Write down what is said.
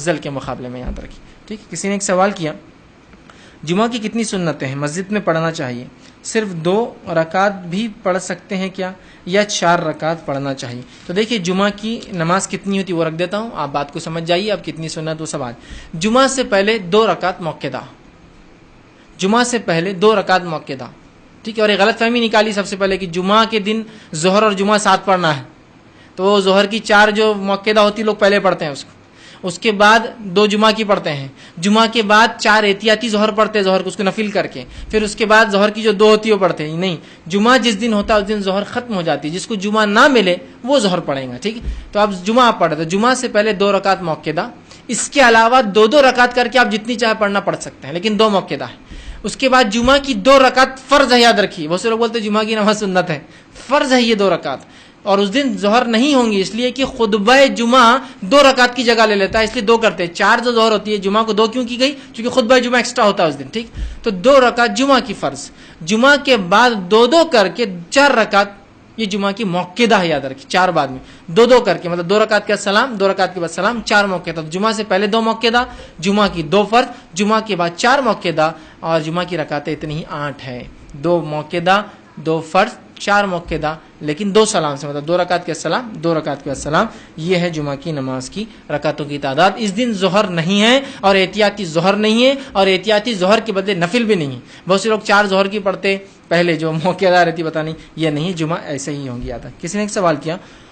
افضل کے مقابلے میں، یاد رکھیے، ٹھیک ہے۔ کسی نے ایک سوال کیا، جمعہ کی کتنی سنتیں ہیں مسجد میں پڑھنا چاہیے؟ صرف 2 رکعت بھی پڑھ سکتے ہیں کیا، یا 4 رکعت پڑھنا چاہیے؟ تو دیکھیے جمعہ کی نماز کتنی ہوتی ہے وہ رکھ دیتا ہوں، آپ بات کو سمجھ جائیے، اب کتنی سنت وہ سوال۔ جمعہ سے پہلے 2 رکعت موقعہ، جمعہ سے پہلے 2 رکعت موقعہ، ٹھیک ہے۔ اور یہ غلط فہمی نکالی سب سے پہلے کہ جمعہ کے دن ظہر اور جمعہ ساتھ پڑھنا ہے، تو ظہر کی 4 جو موقعہ ہوتی لوگ پہلے پڑھتے ہیں اس کے بعد 2 جمعہ کی پڑھتے ہیں، جمعہ کے بعد 4 احتیاطی ظہر پڑھتے ہیں، ظہر کو اس کو نفل کر کے، پھر اس کے بعد ظہر کی جو 2 ہوتی ہے وہ پڑھتے ہیں۔ نہیں، جمعہ جس دن ہوتا ہے اس دن ظہر ختم ہو جاتی ہے، جس کو جمعہ نہ ملے وہ ظہر پڑھیں گا، ٹھیک ہے۔ تو اب جمعہ آپ پڑھ رہے تو جمعہ سے پہلے 2 رکعت موقعہ، اس کے علاوہ 2 رکعت کر کے آپ جتنی چاہے پڑھنا پڑھ سکتے ہیں، لیکن 2 موقعہ ہے۔ اس کے بعد جمعہ کی 2 رکعت فرض ہے، یاد رکھیے، بہت سے لوگ بولتے ہیں جمعہ کی نماز سنت ہے، فرض ہے یہ 2 رکعت، اور اس دن ظہر نہیں ہوں گی، اس لیے کہ خطبہ جمعہ 2 رکعت کی جگہ لے لیتا ہے، اس لیے 2 کرتے ہیں۔ 4 جو ظہر ہوتی ہے، جمعہ کو 2 کیوں کی گئی؟ کیونکہ خطبہ جمعہ ایکسٹرا ہوتا ہے اس دن، ٹھیک۔ تو 2 رکعت جمعہ کی فرض، جمعہ کے بعد 2 کر کے 4 رکعت یہ جمعہ کی موقعہ ہے، یاد رکھیے، 4 بعد میں 2 کر کے، مطلب 2 رکعت کے سلام، 2 رکعت کے بعد سلام، 4 موقعہ۔ جمعہ سے پہلے 2 موقعہ، جمعہ کی 2 فرض، جمعہ کے بعد 4 موقعہ، اور جمعہ کی رکعتیں اتنی ہی 8 ہے، 2 موقعہ، 2 فرض، 4 موقعہ، لیکن 2 سلام سے، مطلب 2 رکعت کے سلام، 2 رکعت کے سلام، یہ ہے جمعہ کی نماز کی رکعتوں کی تعداد۔ اس دن ظہر نہیں ہے، اور احتیاطی ظہر نہیں ہے، اور احتیاطی ظہر کے بدلے نفل بھی نہیں ہے۔ بہت سے لوگ 4 ظہر کی پڑھتے پہلے، جو موقعہ رہتی پتہ نہیں، یہ نہیں، جمعہ ایسے ہی ہوں گی، یاد ہے۔ کسی نے ایک سوال کیا،